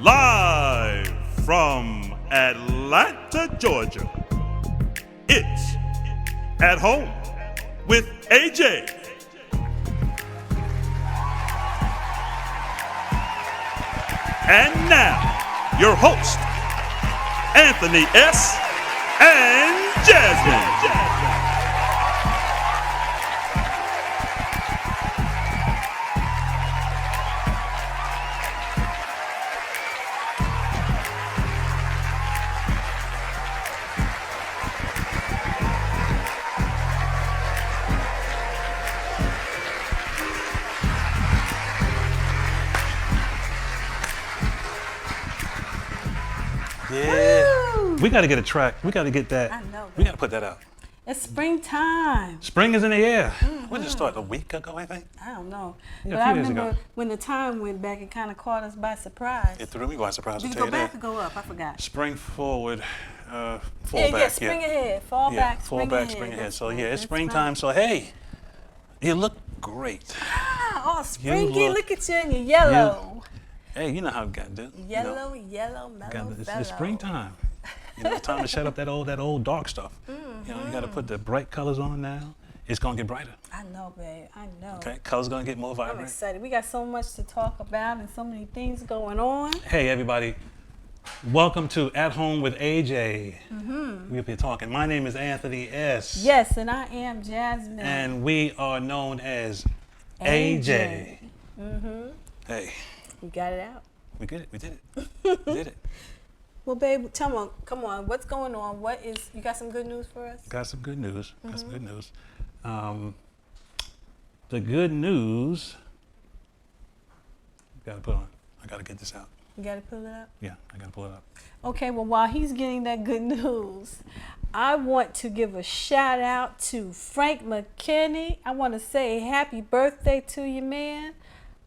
Live from Atlanta, Georgia, it's At Home with AJ. And now, your host, Anthony S. and Jasmine. Yeah. Woo! We got to get a track. We got to get that. I know. We got to put that out. It's springtime. Spring is in the air. When did it start? A week ago, I think? I don't know. Yeah, But a I few days remember ago. when the time went back, it kind of caught us by surprise. It threw me by surprise. Did to it tell go you back that. or go up? I forgot. Spring forward, fall Yeah, back. spring ahead. Fall back, fall spring back, ahead. spring ahead. That's So right, yeah, it's that's springtime. right. So hey, you look great. Oh, springy. look- Look at you in your yellow. Hey, you know how we got to do. Yellow, mellow, It's springtime. You know, it's time to shut up that old dark stuff. You know, you got to put the bright colors on now. It's gonna get brighter. I know, babe. I know. Okay, colors gonna get more I'm vibrant. excited. We got so much to talk about and so many things going on. Hey everybody, welcome to At Home with AJ. We'll be talking. My name is Anthony S. Yes, and I am Jasmine. And we are known as AJ. Hey, We got it out. we did it. We did it. We did it. Well, babe, come on. What's going on? You got some good news for us? Got some good news. The good news. Got to put on. I got to get this out. You got to pull it up? Yeah, I got to pull it up. Okay, well, while he's getting that good news, I want to give a shout out to Frank McKinney. I want to say happy birthday to you, man.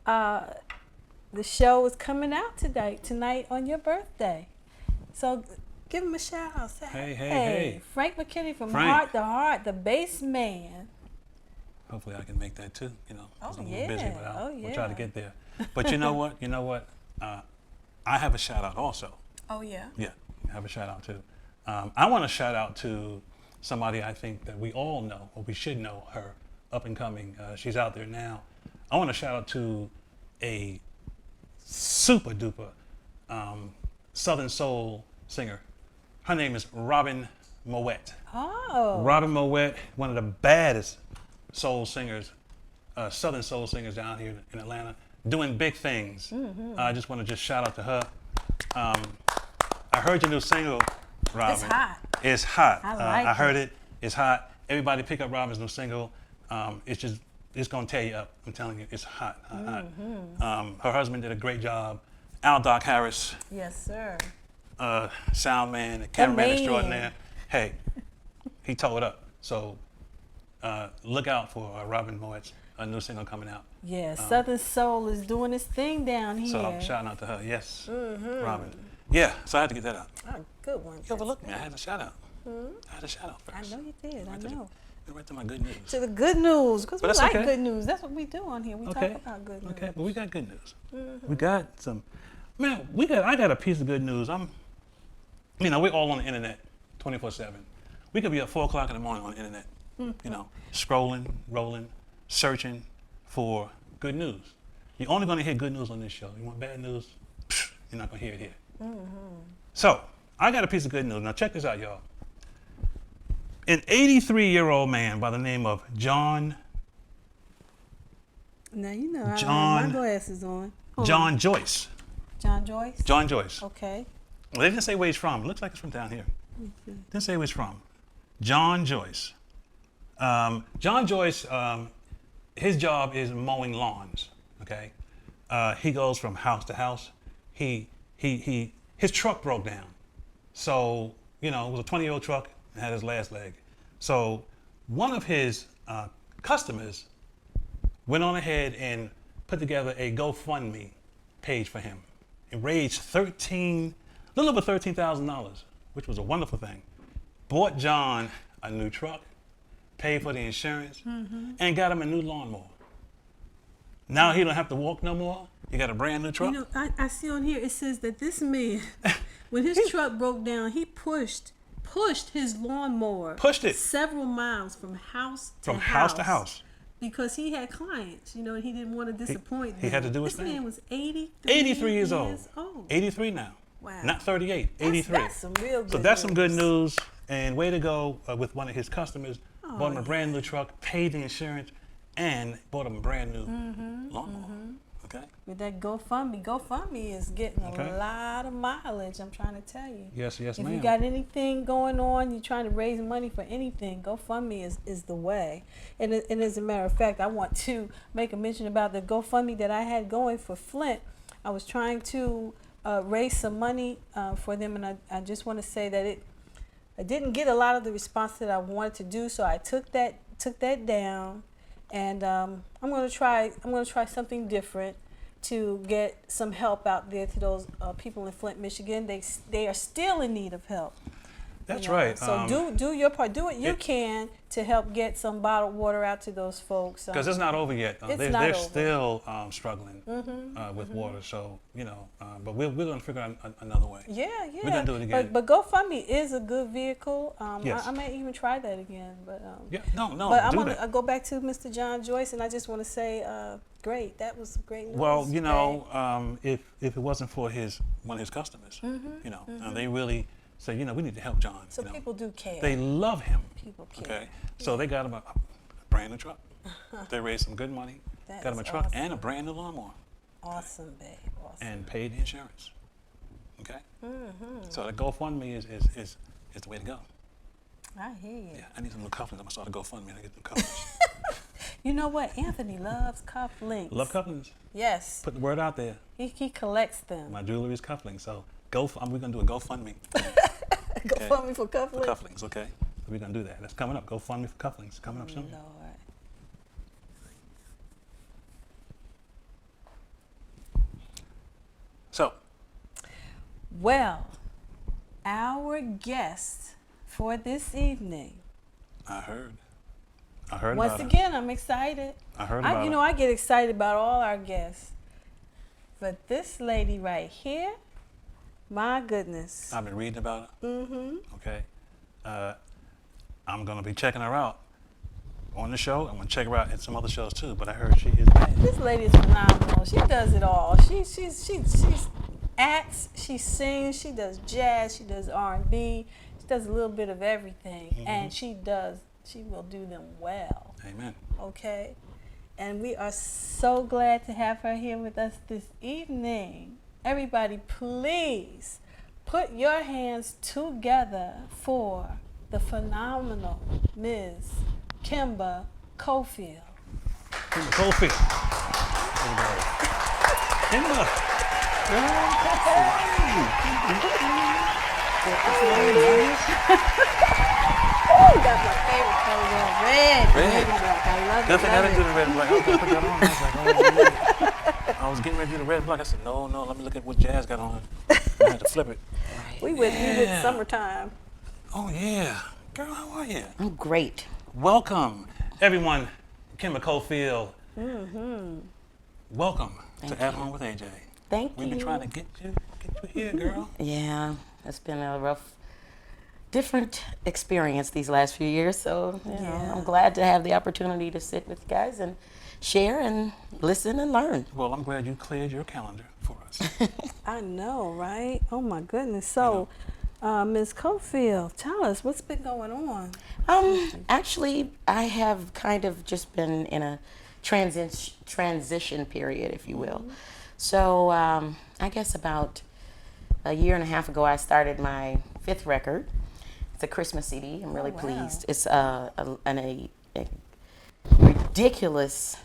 The show is coming out tonight on your birthday. So give him a shout out. Say, Hey. Frank McKinney from Frank. Heart to Heart, the bass man. Hopefully I can make that too, you know. 'Cause Oh, I'm a little busy, yeah. but Oh, we'll try to yeah. get there. But you know what? I have a shout out also. Oh, yeah? Yeah, I have a shout out too. I want to shout out to somebody I think that we all know, or we should know her, up and coming. She's out there now. I want to shout out to a super duper Southern soul singer. Her name is Robin Moet. Oh. Robin Moet, one of the baddest soul singers, Southern soul singers down here in Atlanta, doing big things. I just want to shout out to her. I heard your new single, Robin. It's hot. It's hot. I like I heard it. it. It's hot. Everybody pick up Robin's new single. It's gonna tear you up. I'm telling you, it's hot. Her husband did a great job. Al Doc Harris, Yes, sir. sound man, the cameraman man. extraordinaire. Hey, he tore it up. So look out for Robin Moet's new single coming out. Yeah, Southern Soul is doing its thing down here. So I'm shouting out to her. Yes, Robin. Yeah, so I had to get that out. Oh, good one. You overlooked me. I had a shout out. I had a shout out I first. know you did. I know. Right to my good news. To the good news, because we that's like okay. good news. That's what we do on here. We Okay. talk about good news. Okay, but we got good news. We got some, man. I got a piece of good news. We're all on the internet, 24/7. We could be at 4:00 in the morning on the internet, scrolling, rolling, searching for good news. You're only going to hear good news on this show. You want bad news? Psh, you're not going to hear it here. So I got a piece of good news. Now check this out, y'all. An 83-year-old man by the name of John Now you know I John- have my glasses on. Hold John on. Joyce. John Joyce. John Joyce. Okay. Well, they didn't say where he's from. It looks like it's from down here. Didn't say where he's from. John Joyce. John Joyce, his job is mowing lawns. Okay. He goes from house to house. His truck broke down. So, it was a 20-year-old truck and had his last leg. So one of his customers went on ahead and put together a GoFundMe page for him. It raised a little over $13,000, which was a wonderful thing. Bought John a new truck, paid for the insurance, and got him a new lawnmower. Now he don't have to walk no more. He got a brand new truck. You know, I see on here it says that this man, when his truck broke down, he pushed his lawnmower several miles from house to house because he had clients, you know, and he didn't want to disappoint them. He had to do his thing. This man was 83 years old. 83 now. Wow. Not 38, 83. That's some real good So that's news. some good news. And way to go with one of his customers. Bought him a brand new truck, paid the insurance, and bought him a brand new lawnmower. Okay. With that GoFundMe is getting a lot of mileage. I'm trying to tell you. Yes, if ma'am. you got anything going on, you're trying to raise money for anything, GoFundMe is the way. And as a matter of fact, I want to make a mention about the GoFundMe that I had going for Flint. I was trying to raise some money for them, and I just want to say that I didn't get a lot of the response that I wanted to do, so I took that down. And I'm going to try something different to get some help out there to those people in Flint, Michigan. They are still in need of help. That's right. So do your part. Do what you can to help get some bottled water out to those folks. Because it's not over yet. They're still struggling with Mm-hmm. water. So, you know, but we're going to figure out another way. Yeah. We're going to do it again. But GoFundMe is a good vehicle. Yes. I may even try that again. But But I want to go back to Mr. John Joyce, and I just want to say, great. That was great news. Well, you know, if it wasn't for one of his customers, you know, they really say, you know, we need to help John. So you know. people do care. They love him. People care. Okay, so they got him a brand new truck. They raised some good money, got him a truck and a brand new lawnmower. Awesome, babe. Awesome. And paid the insurance. Okay. So the GoFundMe is the way to go. I hear you. Yeah, I need some new cufflinks. I'm gonna start a GoFundMe and I get some cufflinks. You know what? Anthony loves cufflinks. Love cufflinks. Yes. Put the word out there. He collects them. My jewelry is cufflinks. So we're gonna do a GoFundMe. GoFundMe for cufflinks. For cufflinks, okay. So we're gonna do that. That's coming up. GoFundMe for cufflinks coming up soon. Lord. So. Well, our guest for this evening. I heard. Once about again, I'm excited. I heard about I get excited about all our guests. But this lady right here, my goodness. I've been reading about it. Mm-hmm. Okay. I'm going to be checking her out on the show. I'm going to check her out at some other shows too, but I heard she is bad. This lady is phenomenal. She does it all. She acts, she sings, she does jazz, she does R&B, she does a little bit of everything, and she will do them well. Amen. Okay? And we are so glad to have her here with us this evening. Everybody, please put your hands together for the phenomenal Ms. Kemba Cofield. Kemba Cofield. Everybody. Kemba. Oh, that's my favorite color, red. Red. I love it. Nothing I didn't do the red and black. I was going to put that on. I was like, oh, I was getting ready to do the red and black. I said, no, let me look at what Jazz got on. I had to flip it. We went summertime. Oh, yeah. Girl, how are you? I'm great. Welcome, everyone. Kemba Cofield. Welcome to At Home with AJ. Thank you. We've been trying to get you here, girl. Yeah, it's been a rough, different experience these last few years. So you know, I'm glad to have the opportunity to sit with you guys and share and listen and learn. Well, I'm glad you cleared your calendar for us. I know, right? Oh my goodness. So, Ms. Cofield, tell us what's been going on. Actually, I have kind of just been in a transition period, if you will. So I guess about a year and a half ago, I started my 5th record. It's a Christmas CD. I'm really pleased. It's a ridiculous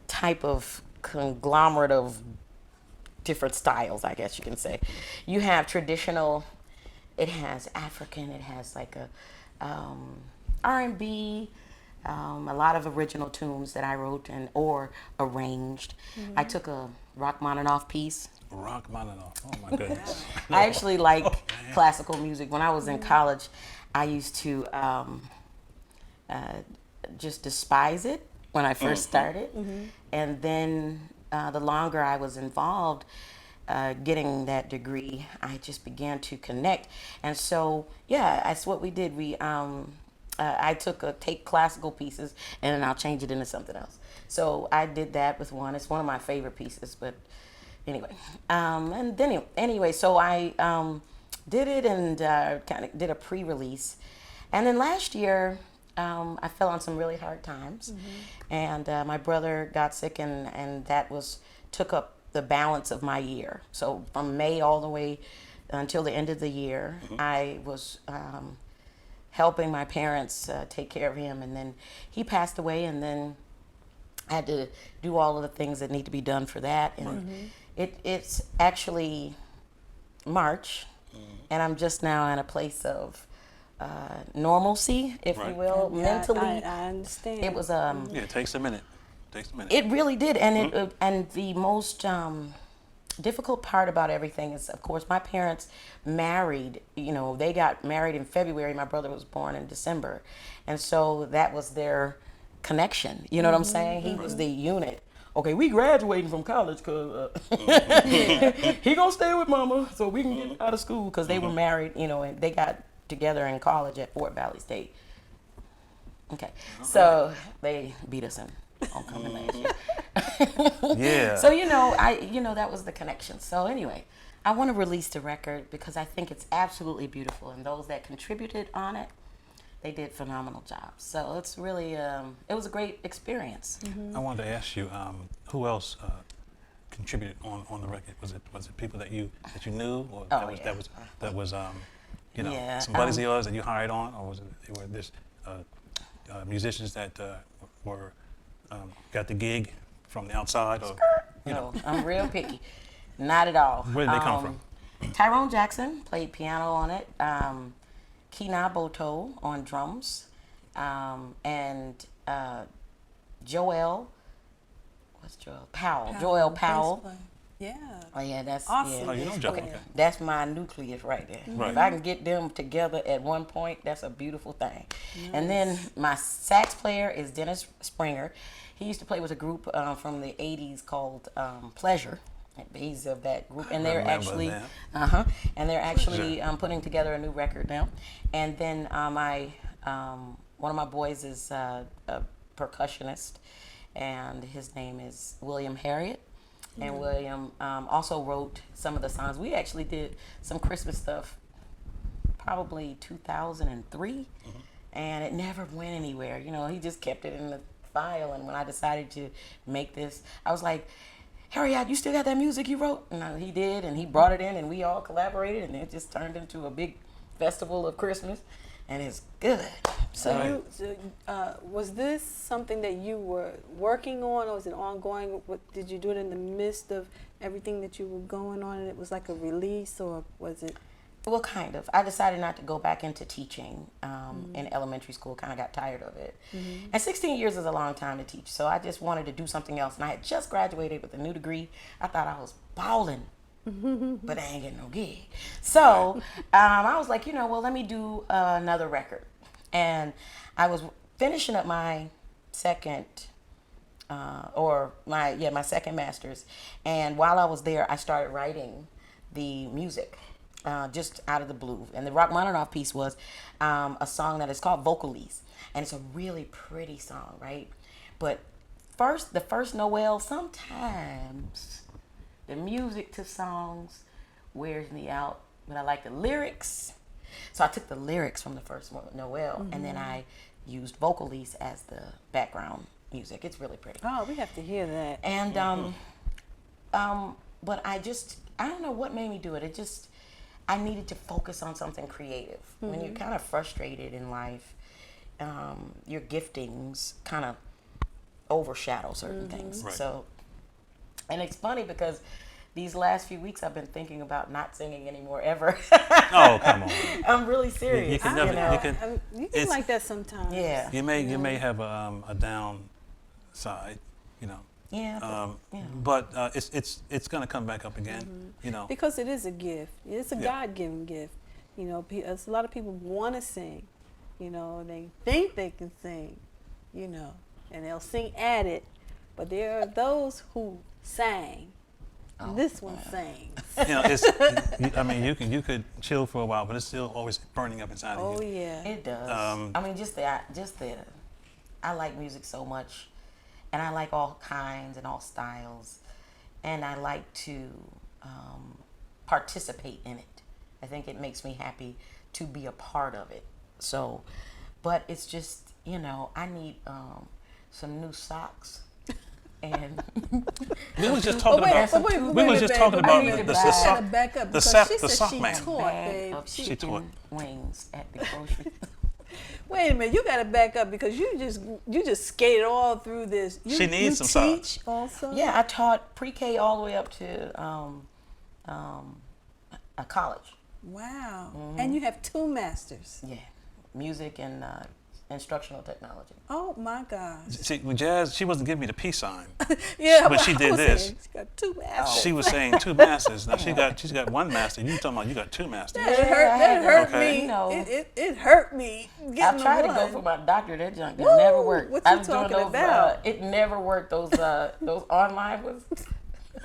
type of conglomerate of different styles, I guess you can say. You have traditional, it has African, it has like a R&B, a lot of original tunes that I wrote or arranged. I took a Rachmaninoff piece. Rachmaninoff, oh my goodness. I actually like classical music. When I was in college, I used to just despise it when I first started. And then the longer I was involved, getting that degree, I just began to connect. And so, yeah, that's what we did. I take classical pieces and then I'll change it into something else. So I did that with one. It's one of my favorite pieces, but anyway. And then anyway, so I did it and kind of did a pre-release. And then last year, I fell on some really hard times, and my brother got sick, and that took up the balance of my year. So from May all the way until the end of the year, I was helping my parents take care of him, and then he passed away, and then I had to do all of the things that need to be done for that. And it's actually March, and I'm just now in a place of normalcy, if you will, mentally. I understand. It was Yeah, it takes a minute. It really did, and and the most difficult part about everything is, of course, my parents married. You know, they got married in February. My brother was born in December, and so that was their connection. You know what I'm saying? He was the unit. Okay, we graduating from college because he gonna stay with mama so we can get out of school, because they were married. You know, and they got together in college at Fort Valley State. Okay, so they beat us in homecoming last year. Yeah. So that was the connection. So anyway, I want to release the record because I think it's absolutely beautiful, and those that contributed on it, they did phenomenal jobs. So it's really it was a great experience. I wanted to ask you, who else contributed on the record? Was it people that you knew, or that was some buddies of yours that you hired on, or were this musicians that were got the gig from the outside, or No, I'm real picky. Not at all. Where did they come from? Tyrone Jackson played piano on it. Kina Boto on drums, and Joel. What's Joel? Powell. Joel Powell. Yeah. Oh yeah, that's Awesome. yeah. Oh, you know Joel. Okay. That's my nucleus right there. Right. If I can get them together at one point, that's a beautiful thing. And then my sax player is Dennis Springer. He used to play with a group from the '80s called Pleasure. He's of that group, and they're actually putting together a new record now. And then one of my boys is a percussionist, and his name is William Harriet. And William also wrote some of the songs. We actually did some Christmas stuff, probably 2003, and it never went anywhere. You know, he just kept it in the file. And when I decided to make this, I was like, Harriet, you still got that music you wrote? And he did, and he brought it in, and we all collaborated, and it just turned into a big festival of Christmas, and it's good. So, was this something that you were working on, or was it ongoing? Did you do it in the midst of everything that you were going on, and it was like a release, or was it? Well, kind of. I decided not to go back into teaching in elementary school. Kind of got tired of it. And 16 years is a long time to teach, so I just wanted to do something else. And I had just graduated with a new degree. I thought I was balling, but I ain't getting no gig. So I was like, let me do another record. And I was finishing up my second, my second master's. And while I was there, I started writing the music. Just out of the blue. And the Rachmaninoff piece was a song that is called Vocalese. And it's a really pretty song, right? But the first Noel, sometimes the music to songs wears me out. But I like the lyrics. So I took the lyrics from the first Noel, and then I used Vocalese as the background music. It's really pretty. Oh, we have to hear that. And, but I don't know what made me do it. I needed to focus on something creative. When you're kind of frustrated in life, your giftings kind of overshadow certain things. Right. So, and it's funny because these last few weeks I've been thinking about not singing anymore ever. Oh, come on. I'm really serious. You can never. You can like that sometimes. Yeah. You may have a down side, Yeah. But it's going to come back up again, Because it is a gift. It's a God-given gift. A lot of people want to sing. They think they can sing. and they'll sing at it. But there are those who sang. This one sings. You know, I mean, you could chill for a while, but it's still always burning up inside Oh of you. yeah. It does. I mean, I like music so much, and I like all kinds and all styles, and I like to participate in it. I think it makes me happy to be a part of it. So, but it's just, I need some new socks. And We was just talking about the sock man. She taught wings at the grocery. Wait a minute, you gotta back up because you just skated all through this. She needs some teach socks. Also. Yeah, I taught pre-K all the way up to a college. Wow. And you have 2 masters. Yeah, music and instructional technology. Oh my gosh. See, when Jazz, she wasn't giving me the peace sign. Yeah, But she did this. Saying, she got 2 masters. She was saying 2 masters. Now she's got 1 master. You talking about you got 2 masters? That hurt Okay. me. It hurt me. I tried to go for my doctorate. That junk never worked. What you I was doing talking those, about? it never worked. Those online was.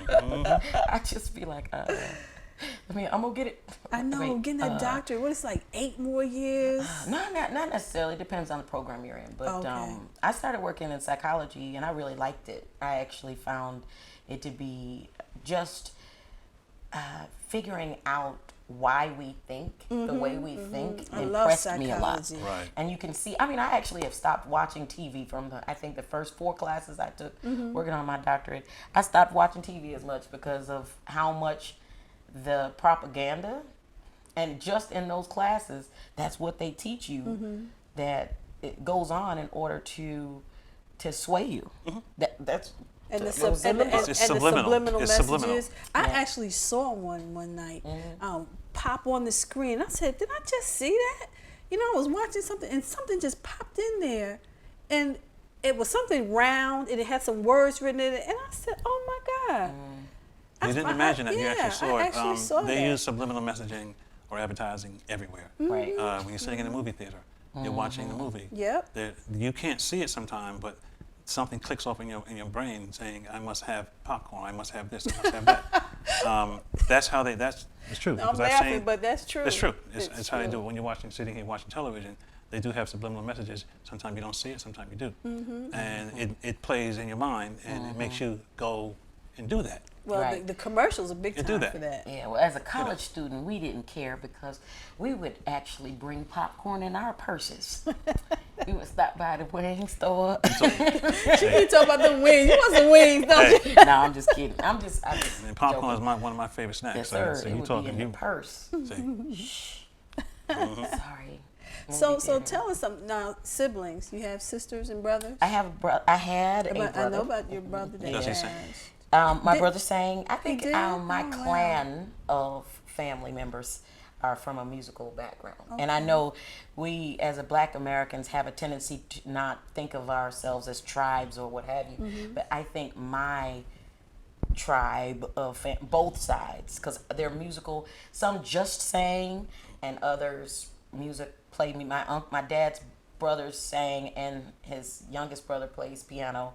I just be like, I'm gonna get it. I know, Wait, getting that doctorate. What, it's like 8 more years? Not necessarily. It depends on the program you're in. But Okay. I started working in psychology, and I really liked it. I actually found it to be just figuring out why we think the way we think I love impressed me a lot. psychology. Right. And you can see, I actually have stopped watching TV from I think the first 4 classes I took working on my doctorate. I stopped watching TV as much because of how much the propaganda, and just in those classes, that's what they teach you, that it goes on in order to sway you. That's And the, It's subliminal It's subliminal. messages. I actually saw one night pop on the screen. I said, did I just see that? I was watching something and something just popped in there. And it was something round and it had some words written in it. And I said, oh my God. You didn't imagine that. You actually saw I it. actually saw they that. use subliminal messaging or advertising everywhere. right. When you're sitting in a movie theater, you're watching the movie. Yep. You can't see it sometime, but something clicks off in your brain saying, "I must have popcorn. I must have this. I must have that." That's it's true. I'm because I've laughing, seen- but that's true. It's true. It's how they true. do it when you're sitting here watching television. They do have subliminal messages. Sometimes you don't see it. Sometimes you do. And it plays in your mind, and it makes you go and do that. Well, Right. the commercials are big You time do that. for that. Yeah, well, as a college student, we didn't care because we would actually bring popcorn in our purses. We would stop by the wing store. You talking about the wings. You want some wings, don't you? No, I'm just kidding. I'm just And popcorn joking. is one of my favorite snacks. Yes, so, sir. so It you would talking be in you the purse. see. Sorry. So tell us something. Now, siblings. You have sisters and brothers? I have I had a brother. I know about your brother that Does he has. sing? My brother sang. I think did? my Oh, wow. clan of family members are from a musical background. And I know we as a Black Americans have a tendency to not think of ourselves as tribes or what have you. But I think my tribe of both sides, because they're musical, some just sang and others music played me. My dad's brothers sang and his youngest brother plays piano.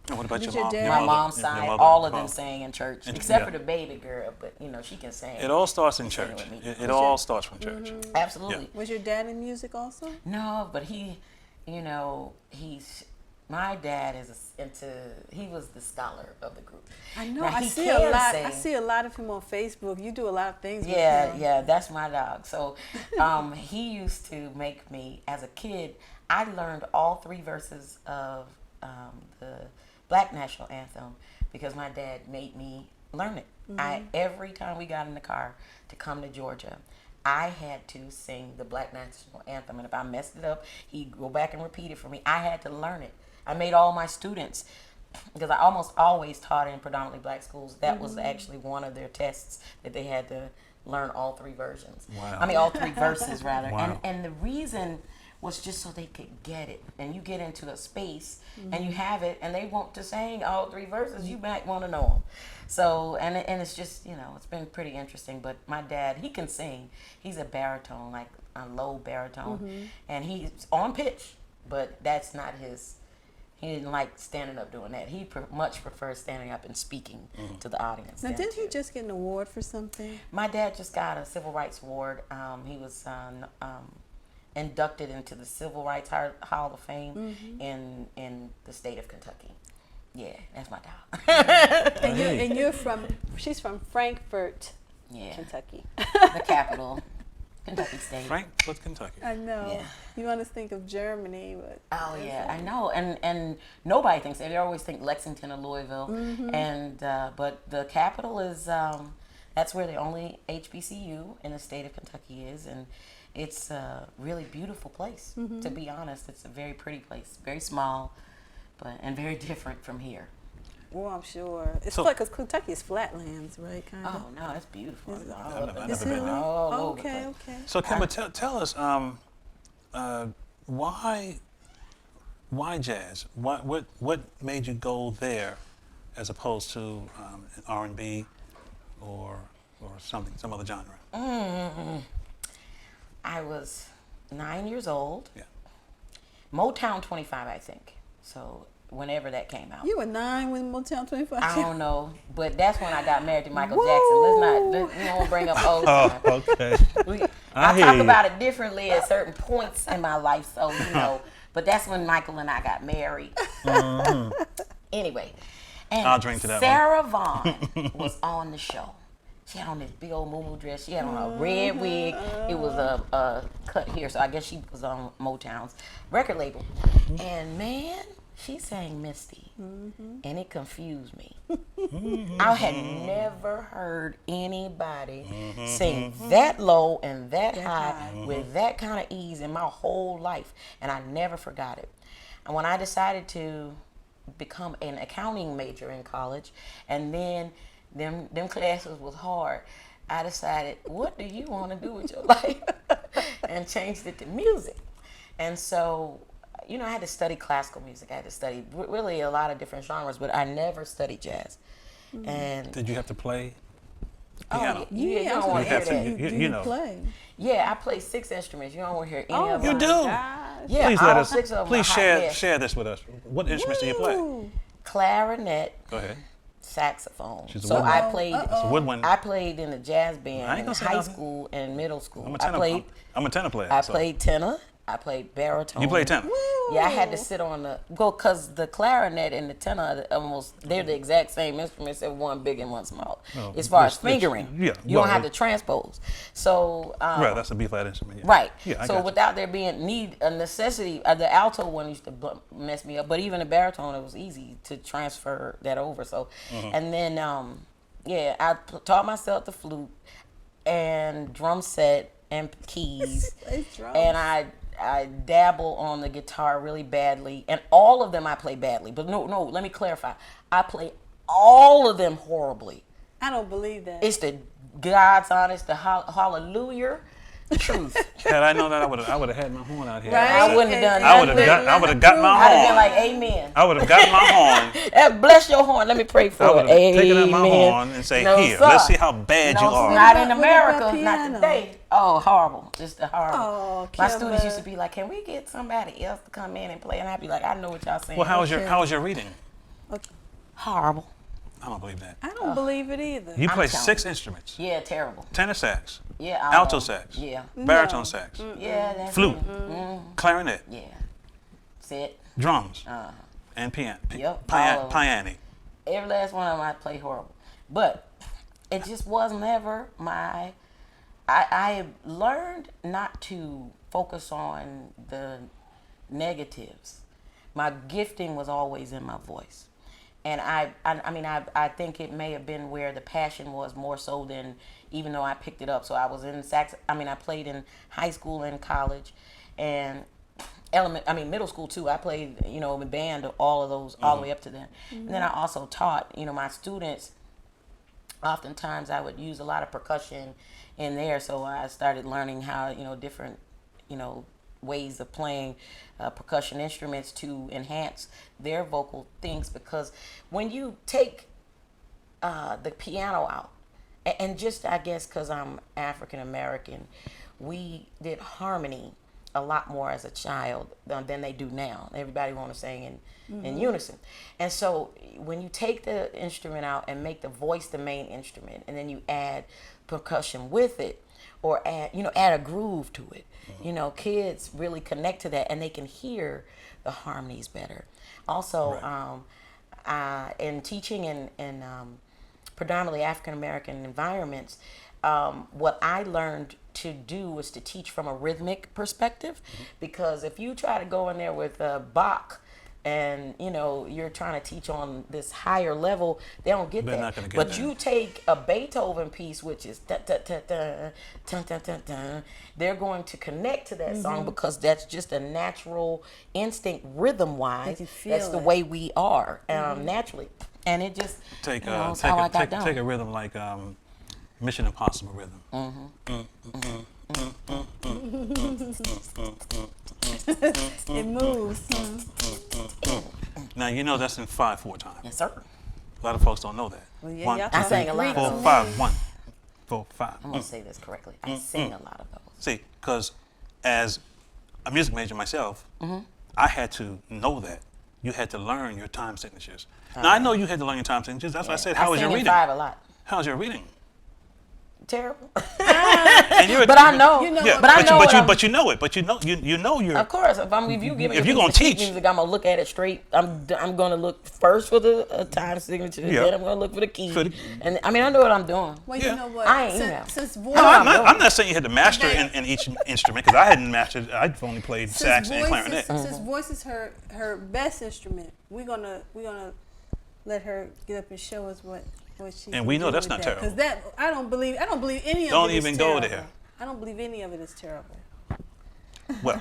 And what about Did your your mom? dad- Your My mother? mom's Your side, mother? all of them Oh. sang in church, And- except yeah. for the baby girl, but she can sing. It all starts in Sing church. with me. It all starts from church. Absolutely. Was your dad in music also? No, but my dad he was the scholar of the group. I know. Now, I he see can a lot. I sing. see a lot of him on Facebook. You do a lot of things with Yeah, him. yeah, that's my dog. So he used to make me, as a kid, I learned all 3 verses of the Black National Anthem because my dad made me learn it. Every time we got in the car to come to Georgia, I had to sing the Black National Anthem. And if I messed it up, he'd go back and repeat it for me. I had to learn it. I made all my students, because I almost always taught in predominantly Black schools. That was actually one of their tests, that they had to learn all 3 versions. Wow. I mean, all 3 verses, rather. Wow. And the reason was just so they could get it. And you get into a space and you have it, and they want to sing all 3 verses, you might want to know them. So, and it's just, it's been pretty interesting. But my dad, he can sing. He's a baritone, like a low baritone. And he's on pitch, but that's not his He didn't like standing up doing that. He much prefers standing up and speaking to the audience. Now, than didn't he to- just get an award for something? My dad just got a civil rights award. He was inducted into the Civil Rights Hall of Fame in the state of Kentucky. Yeah, that's my dog. And you're from, she's from Frankfort, Yeah, Kentucky. the capital, Kentucky State. Frankfort, Kentucky. I know. Yeah. You want to think of Germany, but Oh yeah, I know, and nobody thinks that. They always think Lexington or Louisville, and but the capital is that's where the only HBCU in the state of Kentucky is, and it's a really beautiful place. To be honest, it's a very pretty place, very small, and very different from here. well, I'm sure it's So- flat because Kentucky is flatlands, right? Kind of. Oh no, it's beautiful. It's all I've up never and Is been it? there. all Oh, over the okay, place. okay. So, Kemba, tell us why jazz? What made you go there as opposed to R&B or some other genre? I was 9 years old. Yeah. Motown 25, I think. So whenever that came out. You were 9 when Motown 25. I don't know, but that's when I got married to Michael Jackson. We don't bring up old times. Okay. I hear talk you. about it differently at certain points in my life, so you know. But that's when Michael and I got married. Anyway, and I'll drink to that Sarah Vaughan was on the show. She had on this big old moo dress. She had on a red wig. It was a cut here, so I guess she was on Motown's record label. And man, she sang Misty, and it confused me. I had never heard anybody sing that low and that high with that kind of ease in my whole life, and I never forgot it. And when I decided to become an accounting major in college, and then them classes was hard, I decided, what do you want to do with your life? And changed it to music. And so, you know, I had to study classical music. I had to study really a lot of different genres, but I never studied jazz. And Did you have to play piano? you I don't was want to gonna hear ask that. Do You you know. play? Yeah, I play 6 instruments. You don't want to hear any Oh, of You them. do. Gosh. Yeah, Please all let us. 6 of them Please are hot share mess. share this with us. What instruments do you play? Ooh. Clarinet, Go ahead. saxophone. She's a So woodwind. I played. It's a woodwind. I played in the jazz I band ain't in gonna say high nothing. school and middle school. I'm a I tenor. played. I'm a tenor player. I so- played tenor. I played baritone. You play tenor. Yeah, I had to sit on because the clarinet and the tenor they're the exact same instruments, except one big and one small. Oh, As far as it's- fingering, yeah, you well, don't have to transpose. So Right, that's a B flat instrument. Yeah. right. Yeah, I So got you. without there being a necessity, the alto one used to mess me up, but even the baritone, it was easy to transfer that over. So, Mm-hmm. and then I taught myself the flute and drum set and keys, It's drums. and I dabble on the guitar really badly, and all of them I play badly. But no, let me clarify. I play all of them horribly. I don't believe that. It's the God's honest, the hallelujah truth. Had I known that, I would have had my horn out here. Right? I wouldn't have done I would have nothing. got my I'd have been horn. like, amen. I would have got my horn. Bless your horn. Let me pray for I it. would have taken out my Amen. horn and say, No, "Here, sir. let's see how bad No, you are." not in What about America, not piano? today. Oh, horrible. Just a horrible. Oh, My students Kemba. used to be like, can we get somebody else to come in and play? And I'd be like, I know what y'all saying. Well, how was your reading? Horrible. I don't believe that. I don't believe it either. You play telling 6 instruments: Yeah, terrible. tenor sax, Yeah. alto sax, Yeah. baritone sax, Yeah, that's flute, it. clarinet, Yeah. Sit. drums, Uh, and piano. Yep, all of 'em. Piano. every last one of them I played horrible. But it just was never my. I learned not to focus on the negatives. My gifting was always in my voice. And I think it may have been where the passion was more so than even though I picked it up. So I was in I played in high school and college and middle school too. I played, in band, all of those, all the way up to then. And then I also taught, my students. Oftentimes I would use a lot of percussion in there. So I started learning how, different, ways of playing percussion instruments to enhance their vocal things, because when you take the piano out, and just I guess because I'm African American, we did harmony a lot more as a child than they do now. Everybody want to sing in unison. And so when you take the instrument out and make the voice the main instrument, and then you add percussion with it, or add a groove to it, kids really connect to that, and they can hear the harmonies better. Also, in teaching in predominantly African American environments, what I learned to do was to teach from a rhythmic perspective, because if you try to go in there with Bach and you're trying to teach on this higher level, they don't get They're that. not gonna get But that. you take a Beethoven piece, which is da, da, da, da, dun, dun, dun, dun, they're going to connect to that song, because that's just a natural instinct, rhythm wise. That's the way we are naturally, and it just Take that's how I got down. take a rhythm like Mission Impossible rhythm. It moves. Now that's in 5/4 time. Yes, sir. A lot of folks don't know that. Well, yeah, One, y'all two, I can sang say a lot Greek of to 4, me. 5, 1, 4, 5. I'm gonna say this correctly. I sing a lot of those. See, because as a music major myself, I had to know that. You had to learn your time signatures. Now, I know you had to learn your time signatures. That's why I said, how was sing your in reading? 5 a lot. How's your reading? Terrible. And you're, But I know. Yeah, but I know. but you know it. But you know you're. Of course, if you give me If a you're piece gonna of sheet teach- music, I'm gonna look at it straight. I'm gonna look first for the time signature, Yeah. then I'm gonna look for the key. For the- And I mean, I know what I'm doing. Well, Yeah. you know what? I ain't email. Since voice, No, I'm not saying you had to master in each instrument, because I hadn't mastered. I've only played sax and clarinet. Since voice is her best instrument, we're gonna let her get up and show us what she. And we know that's not terrible. Because that I don't believe any of Don't it is even go terrible. there. I don't believe any of it is terrible. Well,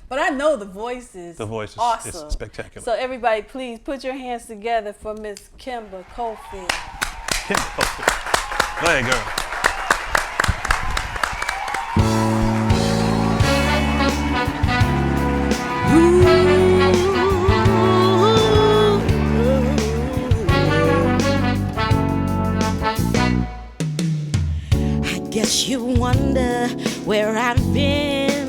But I know the voice is awesome. is spectacular. So everybody, please put your hands together for Miss Kemba Cofield. Kemba Cofield. Go ahead, girl. I guess you wonder where I've been.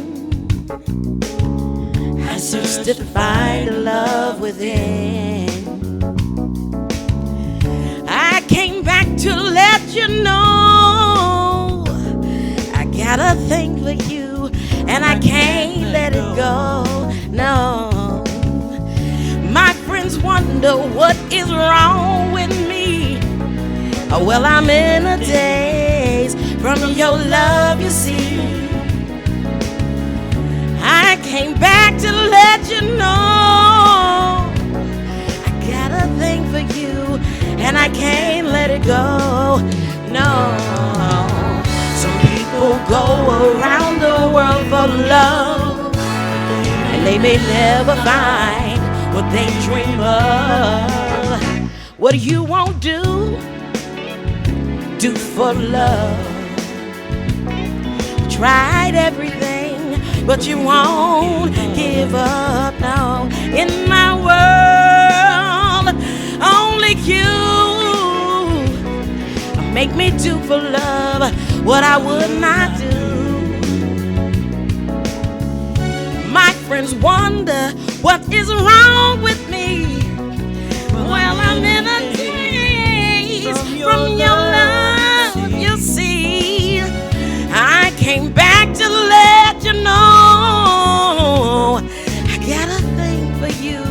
I searched to find a love within. I came back to let you know I got a thing for you, and I can't let it go. No, my friends wonder what is wrong with me. Oh, well, I'm in a daze from your love, you see. I came back to let you know I got a thing for you, and I can't let it go. No, some people go around the world for love, and they may never find what they dream of. What you won't do for love. Tried everything, but you won't give up. No, in my world, only you make me do for love what I would not do. My friends wonder what is wrong with me. Well, I'm in a daze from your love, you see. I came back to let you know I got a thing for you,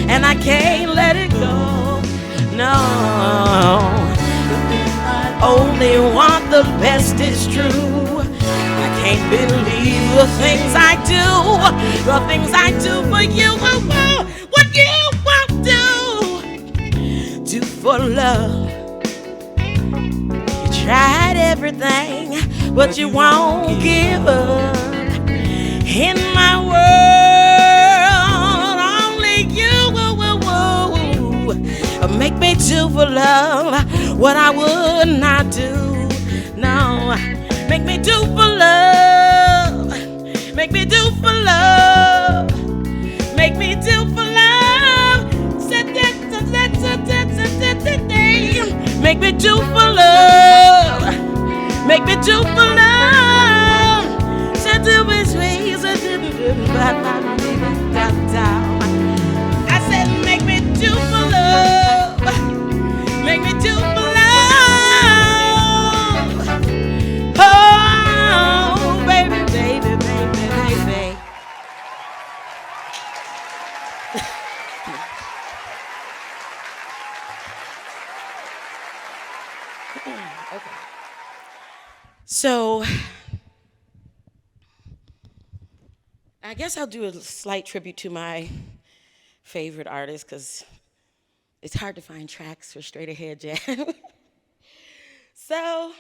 and I can't let it go. No, I only want the best, is true. I can't believe the things I do for you. What you won't do for love. You tried everything, but you won't give up. In my world, only you make me do for love what I would not do. No, make me do for love. Make me do for love. Make me do for love. Make me do for love. Make me do for love. downtown. I said, make me do for love. Make me do for love. Oh, baby, baby, baby, baby. Okay. So, I guess I'll do a slight tribute to my favorite artist because it's hard to find tracks for straight ahead jazz. So,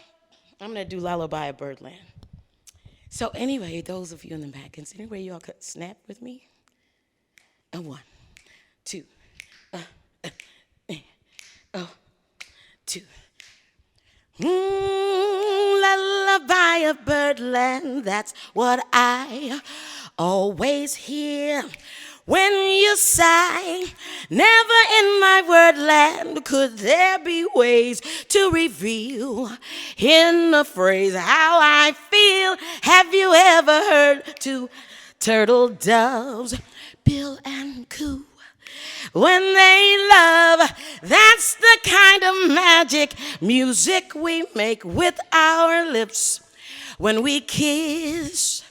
I'm going to do Lullaby of Birdland. So, anyway, those of you in the back, is there any way y'all could snap with me? And 1, 2, 2. Lullaby of Birdland, that's what I always hear when you sigh. Never in my wordland could there be ways to reveal in a phrase how I feel. Have you ever heard two turtle doves bill and coo when they love? That's the kind of magic music we make with our lips when we kiss.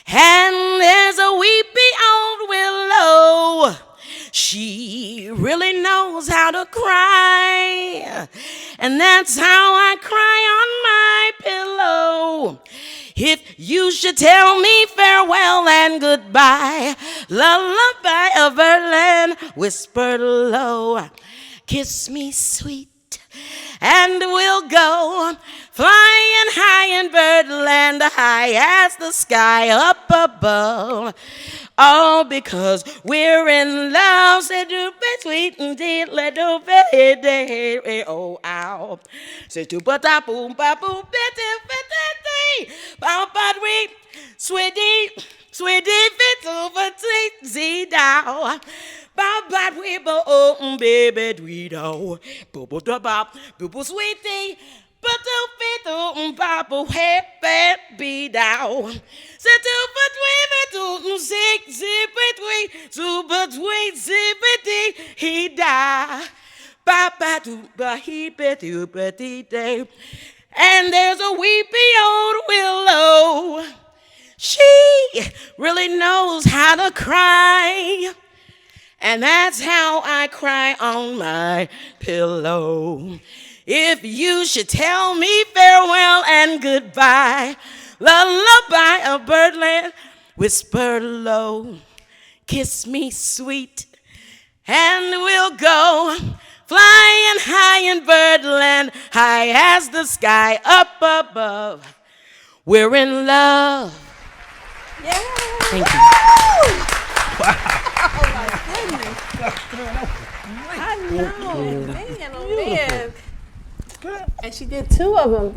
And there's a weepy old willow, she really knows how to cry, and that's how I cry on my pillow. If you should tell me farewell and goodbye, lullaby of Birdland, whispered low, kiss me sweet, and we'll go flying high in Birdland, high as the sky up above. All because we're in love. Say do be sweet indeed, let do be oh ow. Say do ba da boom ba boom bitty ba ba we sweetie fit over sweet down. Ba ba we bo oh baby dwee do bo bo da ba bo sweetie. But don't be doing Papa happy down. Say to between sick between zippity he die. Papa do ba he betty day. And there's a weepy old willow. She really knows how to cry. And that's how I cry on my pillow. If you should tell me farewell and goodbye, lullaby of Birdland, whisper low, kiss me sweet, and we'll go flying high in Birdland, high as the sky up above. We're in love. Yeah. Thank you. Oh my goodness. I know. Man, oh man. And she did two of them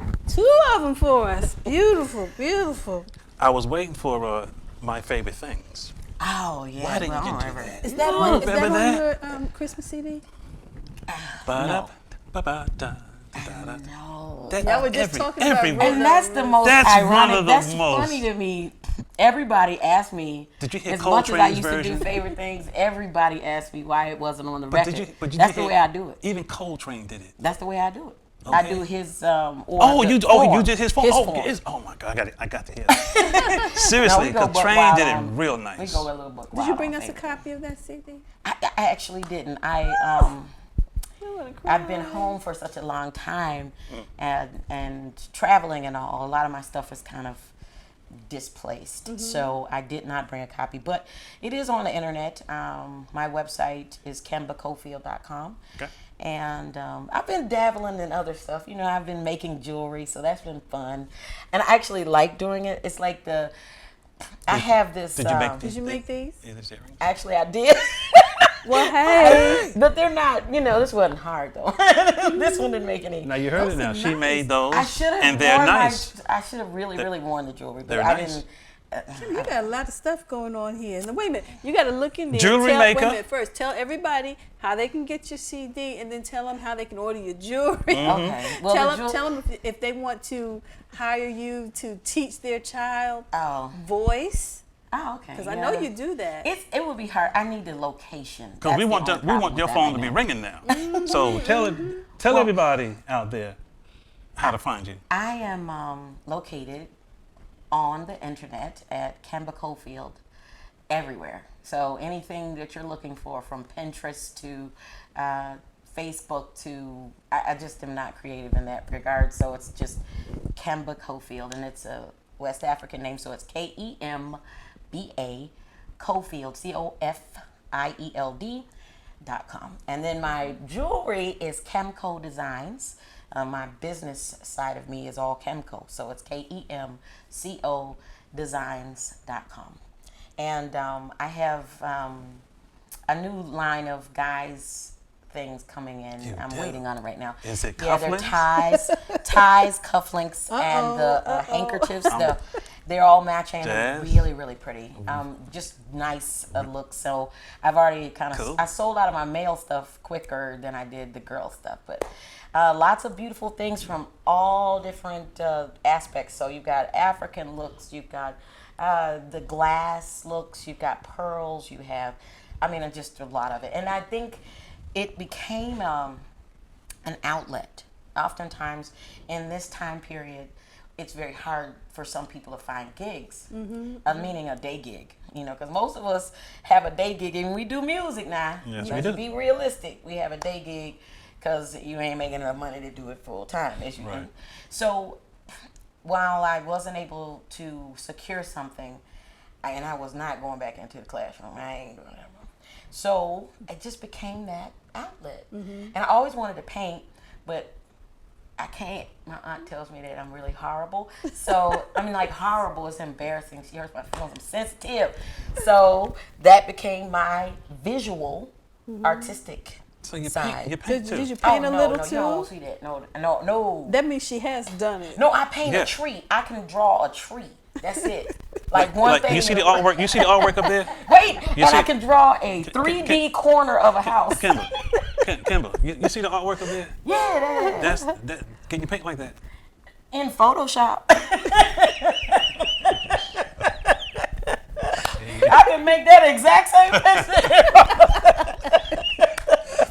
for us. Beautiful, beautiful. I was waiting for my favorite things. Oh, yeah. Why didn't you do remember that? Is that Oh, is that remember on that? your Christmas CD? No. No. Y'all were just talking about And that's the most That's ironic. one of the That's most- funny to me. Everybody asked me. Did you hear as much as I Coltrane's used version? to do favorite things, everybody asked me why it wasn't on the But record. did you That's the hear- way I do it. Even Coltrane did it. That's the way I do it. Okay. I do his You form. did his form. His Oh, form. oh my God, I got to hear that. Seriously, No, we go buck Coltrane wild did it on- real We nice. go a little book. Did you bring us a copy of that CD? I actually didn't. I've been home for such a long time, and traveling and all. A lot of my stuff is kind of displaced, so I did not bring a copy. But it is on the internet. My website is KembaCofield.com. Okay. And I've been dabbling in other stuff. You know, I've been making jewelry, so that's been fun. And I actually like doing it. It's like I have this. Did you make Did you make these? these earrings? Actually, I did. Well, hey. But they're not, this wasn't hard though. This one didn't make any. Now you heard it now. She made those, I should have and they're worn nice. I should have really worn the jewelry, but They're I nice. didn't. You got a lot of stuff going on here. Now, wait a minute. You got to look in there. Jewelry Wait maker. a minute. First, tell everybody how they can get your CD, and then tell them how they can order your jewelry. Okay. Well, Tell them if they want to hire you to teach their child Oh. voice. Oh, okay. Because I know you do that. It would be hard. I need the location. Because we want your phone to be ringing now. So tell everybody out there how to find you. I am located on the internet at Kemba Cofield everywhere. So anything that you're looking for, from Pinterest to Facebook to, I just am not creative in that regard. So it's just Kemba Cofield, and it's a West African name. So it's Kemba Cofield, COFIELD.com. And then my jewelry is Kemco Designs. My business side of me is all Kemco. So it's KEMCO Designs.com. And I have a new line of guys things coming in. I'm waiting on it right now. Is it Yeah, they're cufflinks? ties, cufflinks, and the handkerchiefs. They're all matching. Jazz. Really, really pretty. Just nice look. So I've already kind of Cool. I sold out of my male stuff quicker than I did the girl stuff, but lots of beautiful things from all different aspects. So you've got African looks, you've got the glass looks, you've got pearls, you have, just a lot of it. And I think it became an outlet. Oftentimes in this time period, it's very hard for some people to find gigs, meaning a day gig, because most of us have a day gig and we do music now. Yes, Let's we do. be realistic. We have a day gig because you ain't making enough money to do it full time, as you Right. do. So while I wasn't able to secure something, and I was not going back into the classroom, I ain't doing that. So it just became that outlet. And I always wanted to paint, but I can't. My aunt tells me that I'm really horrible. So, horrible is embarrassing. She hurts my feelings. I'm sensitive. So that became my visual, artistic So you side. paint too. Did you paint a little no, too? you don't see that. No. That means she has done it. No, I paint Yeah. a tree. I can draw a tree. That's it. Like one Like thing. you see the artwork. You see the artwork up there. Wait, You and see- I can draw a 3D corner of a house. Kimber, you see the artwork up there? Yeah, That's that. Can you paint like that? in Photoshop. I can make that exact same picture.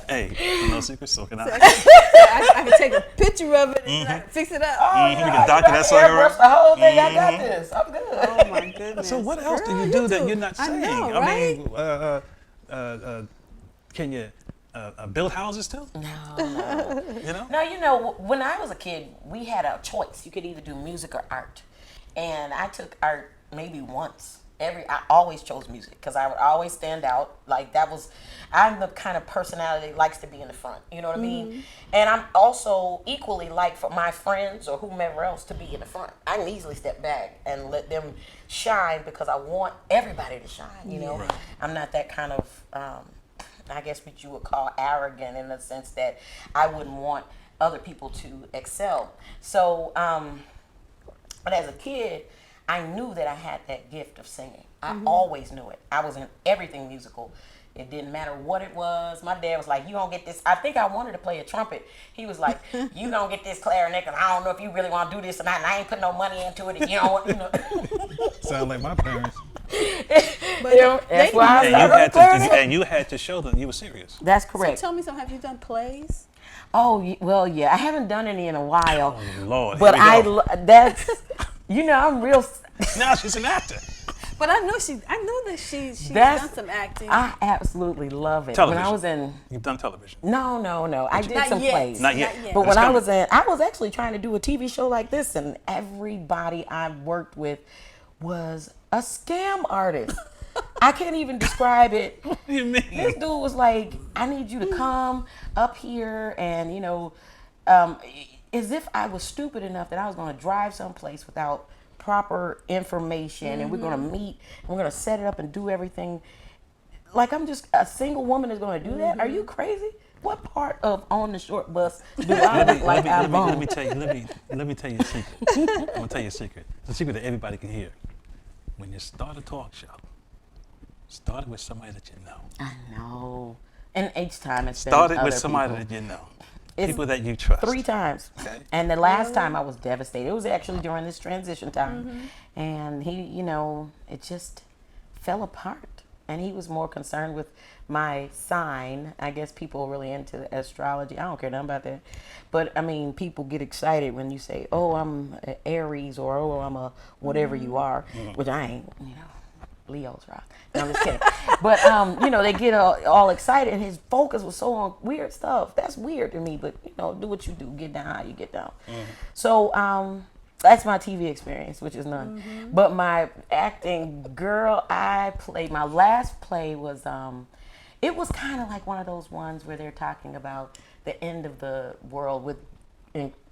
Hey, no secrets, so can I. I can take a picture of it and I can fix it up. We can doctor that sucker Airbrush up. the whole thing. I got this. I'm good. Oh my goodness. So what else do Girl, you do that do- you're not I saying? know, right? Can you build houses too? No. You know? No, when I was a kid, we had a choice. You could either do music or art. And I took art maybe once. I always chose music because I would always stand out. I'm the kind of personality that likes to be in the front. You know what I mean? And I'm also equally like for my friends or whomever else to be in the front. I can easily step back and let them shine because I want everybody to shine, you know? Right. I'm not that kind of, I guess what you would call arrogant in the sense that I wouldn't want other people to excel. So, but as a kid, I knew that I had that gift of singing. I always knew it. I was in everything musical. It didn't matter what it was. My dad was like, you don't get this. I think I wanted to play a trumpet. He was like, you don't get this clarinet because I don't know if you really want to do this or not. And I ain't put no money into it. And you don't want, Sound like my parents. But that's why I And started clarinet. you had to show them you were serious. That's So correct. tell me something. Have you done plays? Oh, well, yeah. I haven't done any in a while. Oh Lord. But here we go. that's, I'm real. Now she's an actor. But I know that she's That's- done some acting. I absolutely love it. Television. When I was in, You've done television. no. I did Not some yet. plays. Not yet. yet. But That's when I coming. was actually trying to do a TV show like this, and everybody I worked with was a scam artist. I can't even describe it. What do you mean? This dude was like, I need you to come up here and, as if I was stupid enough that I was going to drive someplace without proper information and we're going to meet and we're going to set it up and do everything. Like I'm just a single woman is going to do that? Are you crazy? What part of On the Short Bus do I look like I'm let on? me tell you a secret. I'm gonna tell you a secret. It's a secret that everybody can hear. When you start a talk show, start it with somebody that you know. I know. And each time it's been Start it with other somebody people. that you know. It's People that you trust. 3 times. Okay. And the last time I was devastated. It was actually during this transition time. And he, it just, fell apart. And he was more concerned with my sign. I guess people are really into astrology. I don't care nothing about that. But I mean, people get excited when you say, "Oh, I'm an Aries," or "Oh, I'm a whatever you are," which I ain't. Leo's rock. No, I'm just kidding. But they get all excited, and his focus was so on weird stuff. That's weird to me. But do what you do. Get down how you get down. So that's my TV experience, which is none. But my acting, girl, my last play was, it was kind of like one of those ones where they're talking about the end of the world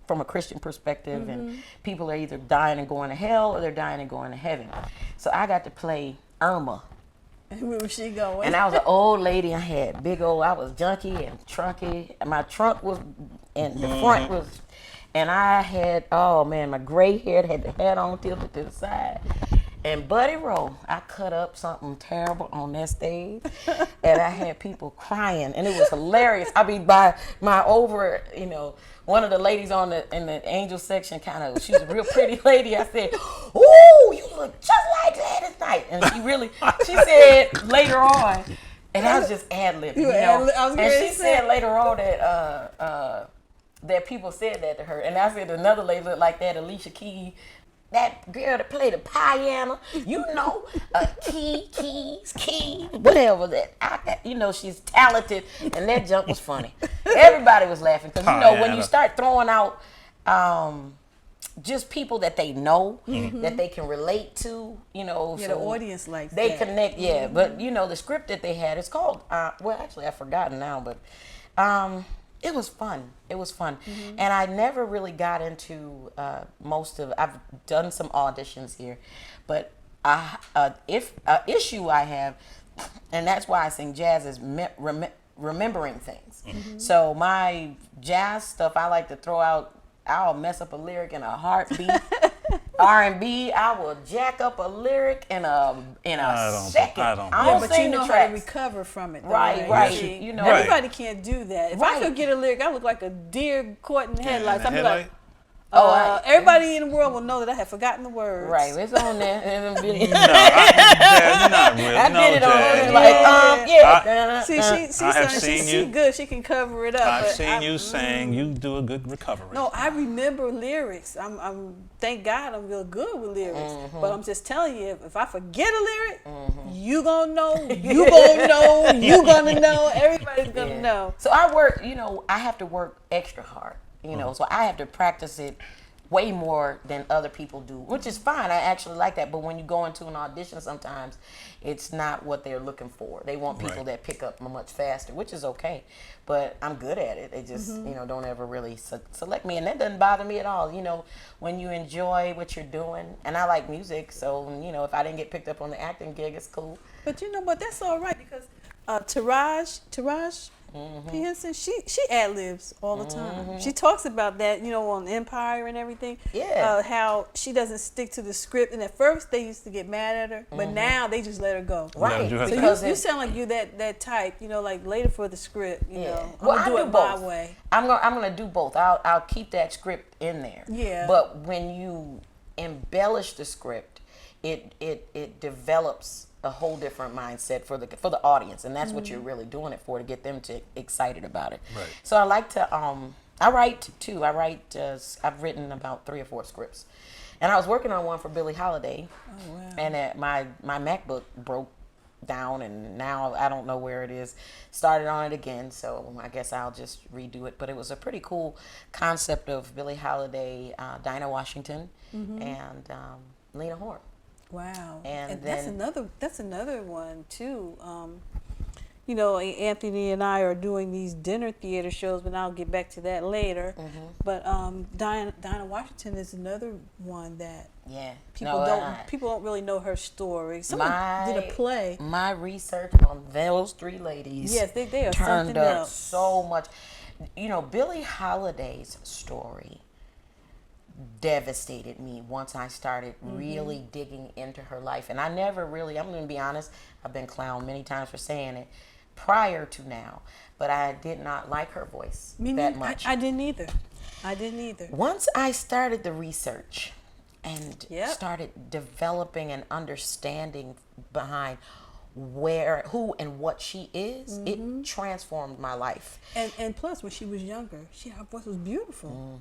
from a Christian perspective, and people are either dying and going to hell or they're dying and going to heaven. So I got to play Irma. Where was she going? And I was an old lady. I was junky and trunky. And my trunk was, and the front was, and I had, my gray hair had the hat on tilted to the side. And Buddy Rowe, I cut up something terrible on that stage, and I had people crying, and it was hilarious. I mean, by my one of the ladies in the angel section, she was a real pretty lady. I said, "Ooh, you look just like Gladys Knight," and she said later on, and I was just ad-libbing, and she said later on that that people said that to her, and I said another lady looked like that, Alicia Keys. That girl that played the piano, keys, whatever that. She's talented, and that junk was funny. Everybody was laughing because when you start throwing out just people that they know, that they can relate to, so the audience likes they that. connect. Yeah, but the script that they had is called. Actually, I've forgotten now, but. It was fun. And I never really got into I've done some auditions here, but issue I have, and that's why I sing jazz, is remembering things. So my jazz stuff, I like to throw out, I'll mess up a lyric in a heartbeat. R&B, I will jack up a lyric in a second. I don't but sing you know the how to tracks. recover from it. Though, Right. Everybody can't do that. If I could get a lyric, I look like a deer caught in headlights. I'd be like, everybody in the world will know that I have forgotten the words. Right, it's on there. Not really. I did it on Jazz. She's good. She can cover it up. I've seen you sing. You do a good recovery. No, I remember lyrics. Thank God I'm real good with lyrics. But I'm just telling you, if I forget a lyric, you gonna know. You gonna know. You gonna know. Everybody's gonna know. So I work. I have to work extra hard. So I have to practice it way more than other people do, which is fine. I actually like that. But when you go into an audition, sometimes it's not what they're looking for. They want people that pick up much faster, which is okay. But I'm good at it. They just, don't ever really select me. And that doesn't bother me at all. When you enjoy what you're doing, and I like music, so, if I didn't get picked up on the acting gig, it's cool. But but that's all right, because Taraj P. Henson, she ad-libs all the time. She talks about that, on Empire and everything. Yeah. How she doesn't stick to the script. And at first they used to get mad at her, but now they just let her go. Right. So you sound like you that type, like later for the script, I'm going to do it my way. I'm gonna do both. I'll keep that script in there. Yeah. But when you embellish the script, it develops a whole different mindset for the audience, and that's what you're really doing it for, to get them excited about it. Right. So I like to I write too. I've written about 3 or 4 scripts, and I was working on one for Billie Holiday. Oh, wow. And my MacBook broke down, and now I don't know where it is. Started on it again, so I guess I'll just redo it. But it was a pretty cool concept of Billie Holiday, Dinah Washington, and Lena Horne. Wow. And that's another one too. Anthony and I are doing these dinner theater shows, but I'll get back to that later. But Dinah Washington is another one that people don't really know her story. Someone did a play. My research on those 3 ladies, yes, they are turned something up else. so much. Billie Holiday's story devastated me once I started really digging into her life. And I never really, I'm going to be honest, I've been clowned many times for saying it prior to now, but I did not like her voice that much. I didn't either. Once I started the research, and Yep. started developing an understanding behind who and what she is. It transformed my life. And plus, when she was younger, her voice was beautiful.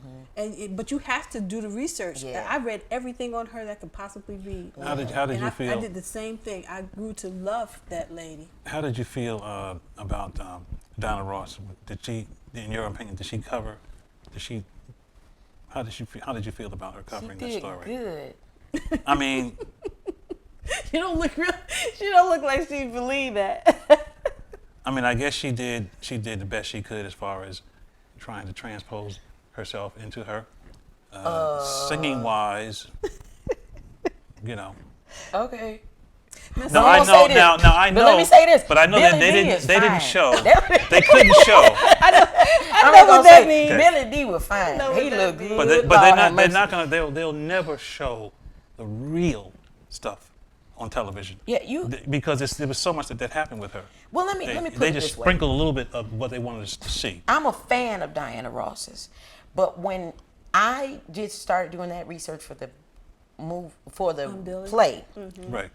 But you have to do the research. Yeah. I read everything on her that could possibly read. How did you feel? I did the same thing. I grew to love that lady. How did you feel about Donna Ross? Did she, in your opinion, did she cover? How did you feel about her covering She the did story? good. I mean, You don't look real. She don't look like she believed that. I guess she did the best she could as far as trying to transpose herself into her. Singing wise, Okay. No, I know. Now I know. But let me say this. But I know Billy that they D didn't. is They didn't fine. show. They couldn't show. I know what that means. Billy D was fine. know what He that looked means. good. But Lord they're have not. They're mercy. not gonna. They'll never show the real stuff on television. Yeah, Because there was so much that happened with her. Well, let me put They it just this way. sprinkled a little bit of what they wanted us to see. I'm a fan of Diana Ross's, but when I just started doing that research for the Billy? play, Right.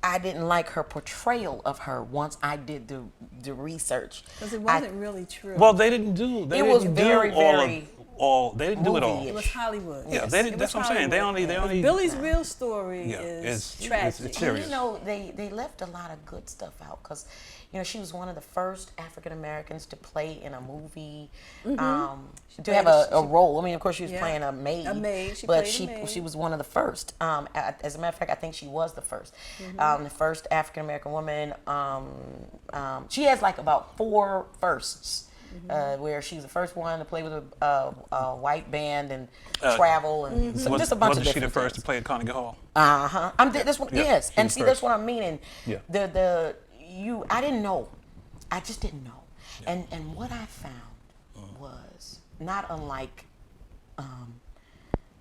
I didn't like her portrayal of her once I did the research. Because it wasn't really true. Well, they didn't do. They It didn't was do very, all very of all. They didn't do it all. movie-ish. it was Hollywood. Yeah, they didn't. It That's was what I'm saying. They Hollywood. only. Billy's real story Yeah, is it's tragic. it's serious. You know, they left a lot of good stuff out because, she was one of the first African Americans to play in a movie, to have a role. I mean, of course, she was playing a maid. A maid. But She played a maid. she was one of the first. As a matter of fact, I think she was the first. The first African American woman. She has like about 4 firsts. Where she's the first one to play with a white band and travel and just a bunch of Wasn't she the different first things. to play at Carnegie Hall? This one, Yeah, yes, she and was see, that's first. what I'm meaning. Yeah. I didn't know, I just didn't know, and what I found was not unlike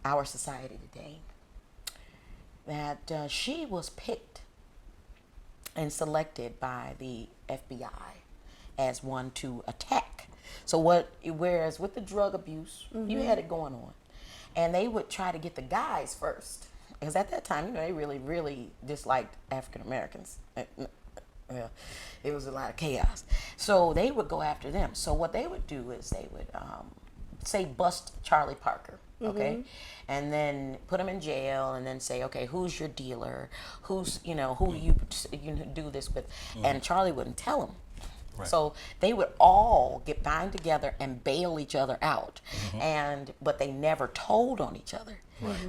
our society today. That she was picked and selected by the FBI as one to attack. So whereas with the drug abuse, you had it going on, and they would try to get the guys first, because at that time, they really, really disliked African Americans. Yeah, it was a lot of chaos. So they would go after them. So what they would do is they would say bust Charlie Parker, okay, and then put him in jail, and then say, okay, who's your dealer? Who do you do this with? And Charlie wouldn't tell him. Right. So they would all bind together and bail each other out, but they never told on each other.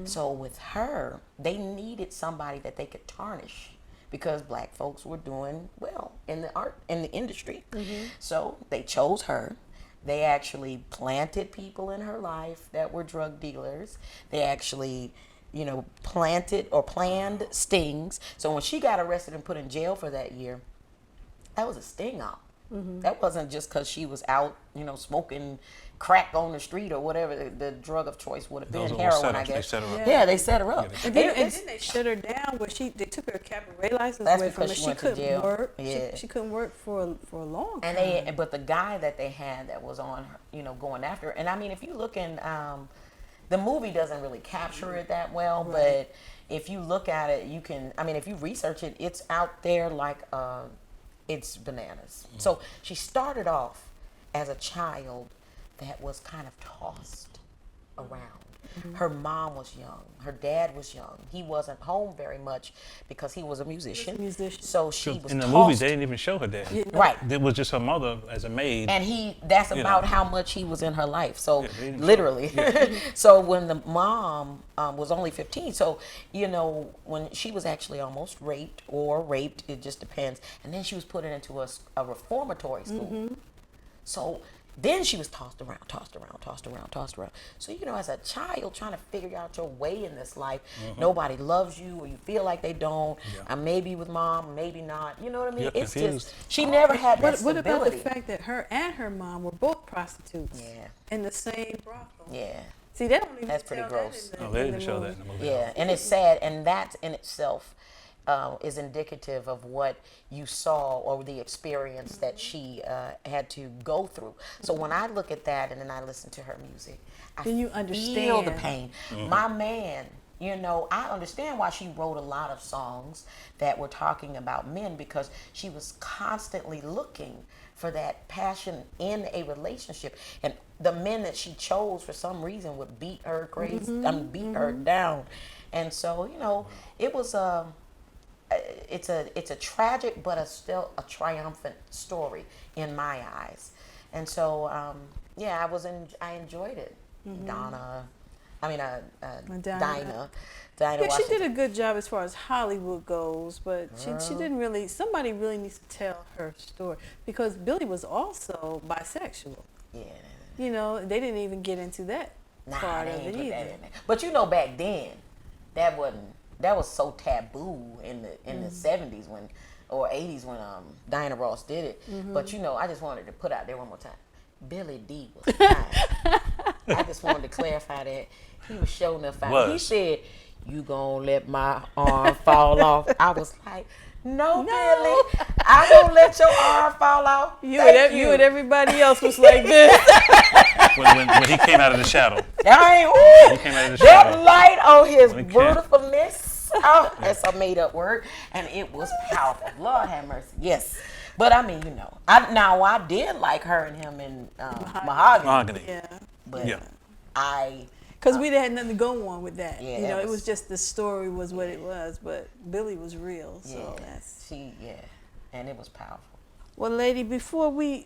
So with her, they needed somebody that they could tarnish, because black folks were doing well in the industry. So they chose her. They actually planted people in her life that were drug dealers. They actually, planted or planned stings. So when she got arrested and put in jail for that year, that was a sting up. That wasn't just because she was out, smoking crack on the street or whatever the drug of choice would have been, heroin, I guess. They set her up. Yeah, they set her up. And then they shut her down where they took her cabaret license That's away from her. because she She went to couldn't jail. work. Yeah. She couldn't work for a long time. But the guy that they had that was on her, going after her, and I mean, if you look in, the movie doesn't really capture it that well, but if you look at it, you can, if you research it, it's out there like, it's bananas. So she started off as a child that was kind of tossed around. Her mom was young. Her dad was young. He wasn't home very much because he was a musician. So she was In the tossed. movie, they didn't even show her dad. Right. It was just her mother as a maid. And that's about how much he was in her life. So they didn't show literally. So when the mom was only 15, so, when she was actually almost raped, it just depends. And then she was put into a reformatory school. So then she was tossed around. So, as a child trying to figure out your way in this life, nobody loves you, or you feel like they don't. I may be with mom, maybe not. You know what I mean? You're It's confused. just, she never had that What stability. about the fact that her and her mom were both prostitutes? Yeah. In the same brothel. Yeah. See, they don't even That's pretty tell gross. that in the, No, they in didn't the show that movie. in the movie. Yeah, and it's sad, and that in itself is indicative of what you saw or the experience that she had to go through. So when I look at that and then I listen to her music, I Then you feel understand. the pain. My man, you know, I understand why she wrote a lot of songs that were talking about men, because she was constantly looking for that passion in a relationship. And the men that she chose for some reason would beat her crazy, beat her down. And so, you know, it was it's a tragic but still a triumphant story in my eyes. And so yeah, I enjoyed it. Dinah Yeah, she Washington. did a good job as far as Hollywood goes, but she didn't really. Somebody really needs to tell her story, because Billy was also bisexual. Yeah. You know, they didn't even get into that part they of ain't it put that either. in there. But you know, back then, that was so taboo in the 70s when or 80s when Diana Ross did it. But you know, I just wanted to put out there one more time. Billy D was fine. I just wanted to clarify that. He was showing up fine. He said, "You gonna let my arm fall off?" I was like, No, Billy, I won't let your arm fall off. You and everybody else was like this. when he came out of the shadow. He came out of the that shadow. light on his When he beautifulness. Oh, that's a made up word. And it was powerful. Lord have mercy. Yes. But I mean, you know, I did like her and him in Mahogany. Yeah. But Yeah. Because we had nothing to go on with that. Yeah, you know, that it was- was just the story was what it was, but Billy was real. So that's. And it was powerful. Well, lady, before we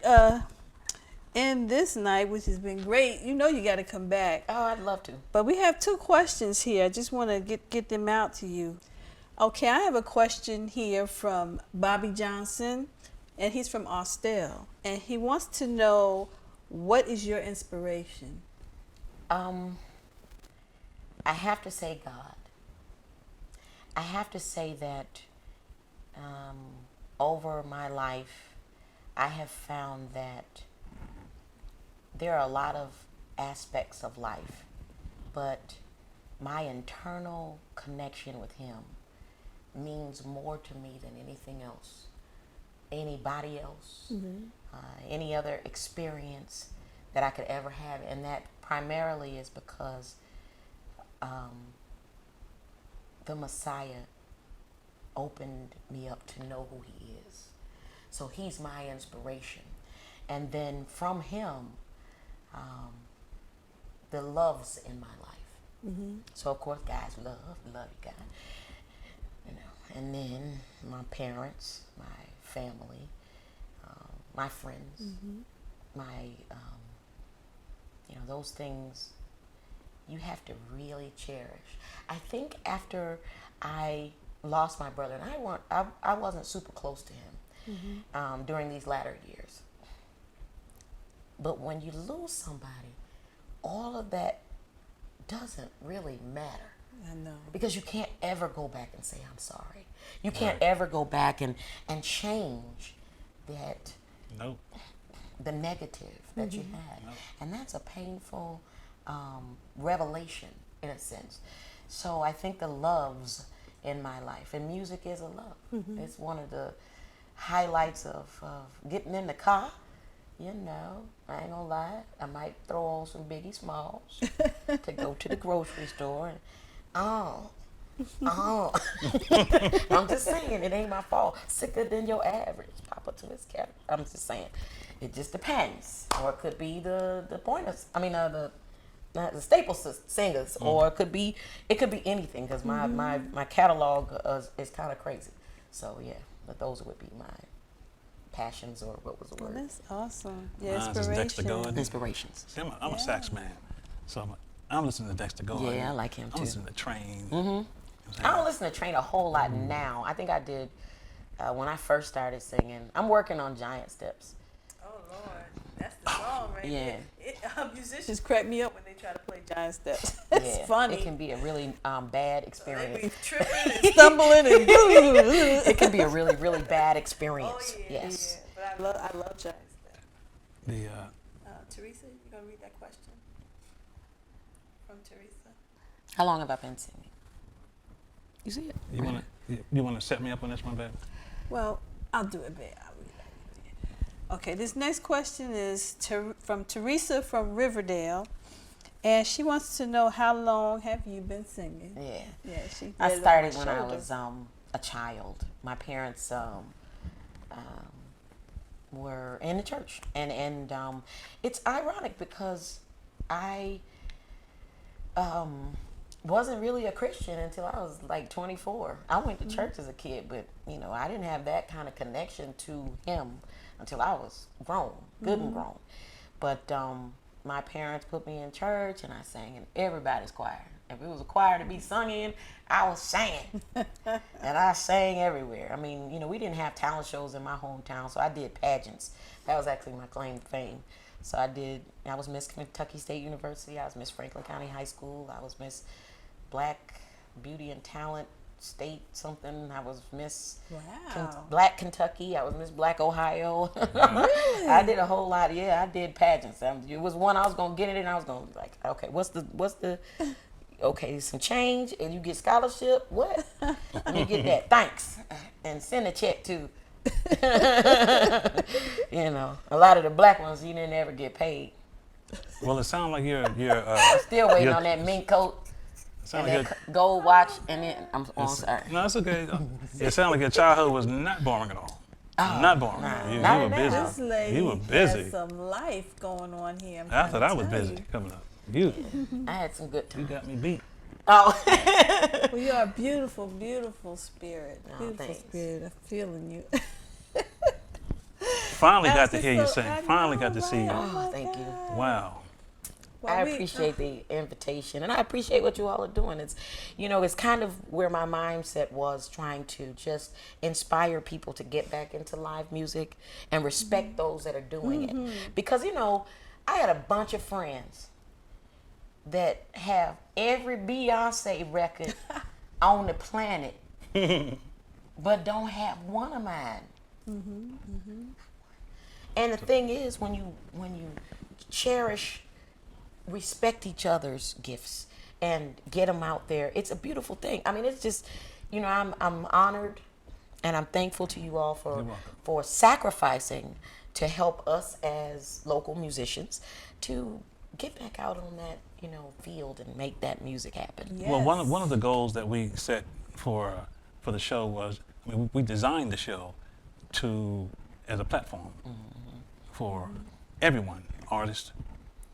end this night, which has been great, you know you got to come back. Oh, I'd love to. But we have 2 questions here. I just want to get them out to you. Okay, I have a question here from Bobby Johnson, and he's from Austell, and he wants to know, what is your inspiration? I have to say God. I have to say that over my life, I have found that there are a lot of aspects of life, but my internal connection with Him means more to me than anything else, anybody else, any other experience that I could ever have. And that primarily is because the Messiah opened me up to know who He is. So He's my inspiration. And then from Him, the loves in my life. So of course, guys, love you, God. You know, and then my parents, my family, my friends, my, you know, those things you have to really cherish. I think after I lost my brother, and I wasn't super close to him during these latter years. But when you lose somebody, all of that doesn't really matter. I know. Because you can't ever go back and say, I'm sorry. You can't ever go back and change that, Nope. the negative that you had. Nope. And that's a painful revelation in a sense. So I think the loves in my life, and music is a love. It's one of the highlights of getting in the car. You know, I ain't gonna lie, I might throw on some Biggie Smalls to go to the grocery store and I'm just saying, it ain't my fault. Sicker than your average. Papa to his cat. I'm just saying, it just depends. Or it could be the Pointers. I mean, the Staples singers, or it could be anything. Because my catalog is kind of crazy. So yeah, but those would be my passions, or what was the Well, word? that's awesome. Yeah, Mine's is Dexter inspiration. Gordon. Inspirations. See, I'm a sax man, so I'm listening to Dexter Gordon. Yeah, I like him I'm too. listening to Train. I don't listen to Train a whole lot now. I think I did when I first started singing. I'm working on Giant Steps. Oh Lord, that's the song right Yeah. there. Musicians crack me up when they try to play Giant Steps. Yeah, It's funny. It can be a really bad They be experience. tripping and stumbling and. It can be a really, really bad experience. Oh yeah, Yes. yeah. But I love Giant Steps. The Teresa, you gonna read that question from Teresa? How long have I been singing? You see it? you wanna You want to set me up on this one, babe? Well, I'll do it, babe. Okay, this next question is from Teresa from Riverdale, and she wants to know how long have you been singing? Yeah. Yeah, she. I did it on started my when I shoulder. was a child. My parents were in the church, and it's ironic because I wasn't really a Christian until I was like 24. I went to church as a kid, but I didn't have that kind of connection to Him until I was grown, good and grown. But my parents put me in church, and I sang in everybody's choir. If it was a choir to be sung in, I was singing. And I sang everywhere. I mean, we didn't have talent shows in my hometown, so I did pageants. That was actually my claim to fame. So I was Miss Kentucky State University. I was Miss Franklin County High School. I was Miss Black Beauty and Talent State something. I was Miss Black Kentucky. I was Miss Black Ohio. Really? I did a whole lot. Yeah, I did pageants. It was one I was going to get it, and I was going to be like, okay, what's the okay, some change, and you get scholarship. What? Let me get that. Thanks, and send a check too. A lot of the black ones, you didn't ever get paid. Well, it sounds like you're Still waiting on that mink coat and that gold watch, and then I'm sorry. No, it's okay. It sounds like your childhood was not boring at all. Not boring. You were busy. This lady You were busy. has some life going on here. I thought I was busy coming up. You I had some good times. got me beat. Oh. Well, you're a beautiful, beautiful spirit. Oh, Beautiful thanks. spirit. I'm feeling you. Finally got to That's hear you so- sing. I Finally know, got to see you. right? Oh, thank you. Wow. Well, I appreciate the invitation, and I appreciate what you all are doing. It's, it's kind of where my mindset was, trying to just inspire people to get back into live music and respect those that are doing it. Because, I had a bunch of friends that have every Beyonce record on the planet, but don't have one of mine. And the thing is, when you cherish, respect each other's gifts and get them out there, it's a beautiful thing. I mean, it's just, I'm honored, and I'm thankful to you all for sacrificing to help us as local musicians to get back out on that field and make that music happen. Yes. Well, one of the goals that we set for the show was, we designed the show as a platform for everyone, artists.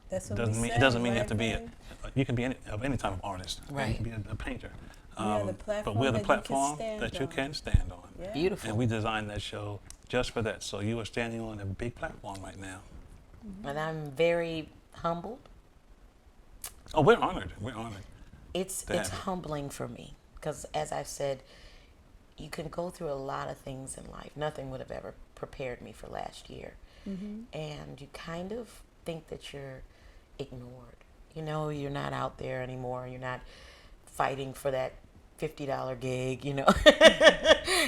That's what Doesn't we mean say, it doesn't mean you right, have to be babe? you can be of any type of artist. Right. You can be a painter. are the But platform we're the that you can platform stand that you on. can stand on. Yeah. Beautiful. And we designed that show just for that. So you are standing on a big platform right now. And I'm very humbled. Oh, we're honored. We're honored. It's to have you. humbling for me because, as I've said, you can go through a lot of things in life. Nothing would have ever prepared me for last year. And you kind of think that you're ignored. You're not out there anymore. You're not fighting for that $50 gig,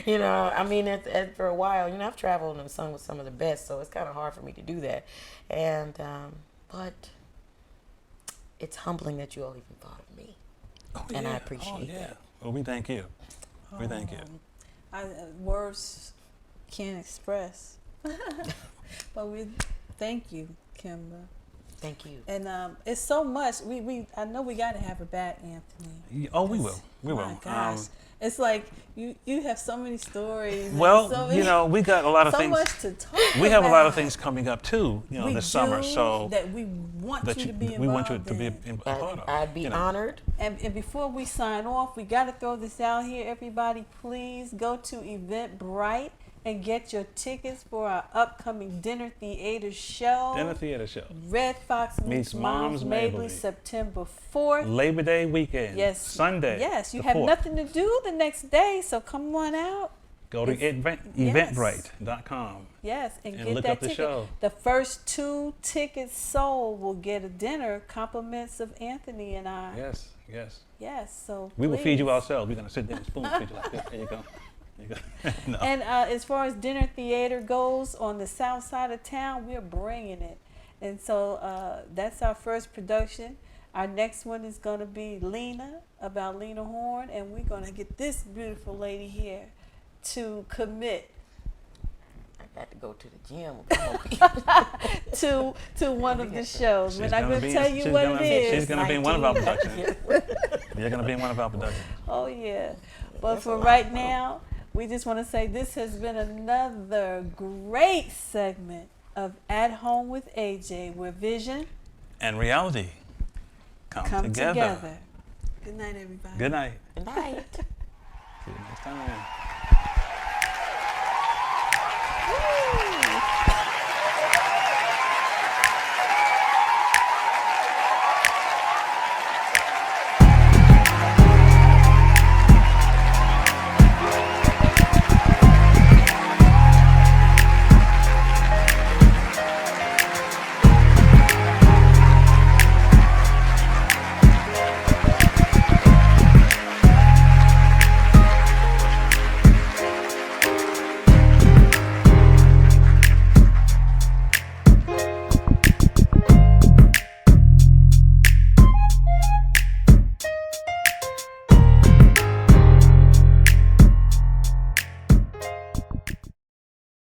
I mean, for a while, I've traveled and sung with some of the best, so it's kind of hard for me to do that. And, but it's humbling that you all even thought of me. And I appreciate that. Well, we thank you. We thank you. Words can't express. But we thank you, Kemba. Thank you. And it's so much. I know we got to have her back, Anthony. Oh, we will. We My will. gosh, it's like you have so many stories. and Well, so many, we got a lot of so things. much to talk about. We have a lot of things coming up too, We this summer. do, So that we want you to be involved we want you to be in. a part of. I'd be honored. And before we sign off, we got to throw this out here. Everybody, please go to Eventbrite and get your tickets for our upcoming dinner theater show. Dinner theater show. Red Fox Meets Moms Mabley, September 4th. Labor Day weekend. Yes. Sunday. Yes, you the have 4th. nothing to do the next day, so come on out. Go to Yes. eventbrite.com. Yes, and And get look that up the ticket. show. The first 2 tickets sold will get a dinner, compliments of Anthony and I. Yes, yes. Yes, so We will feed you please. ourselves. We're going to sit there and spoon feed you like this. There you go. There you go. No. And as far as dinner theater goes, on the south side of town, we're bringing it. And so that's our first production. Our next one is going to be Lena, about Lena Horne, and we're going to get this beautiful lady here to commit I got to go to the gym. Come on, to one of the shows. We're not gonna going to be- tell you she's what gonna it be- is. She's going to be in one of our productions. You're going to be in one of our productions. Oh, yeah. But for right now, we just want to say this has been another great segment of At Home with AJ, where vision And reality come together. Good night, everybody. Good night. Good night. See you next time.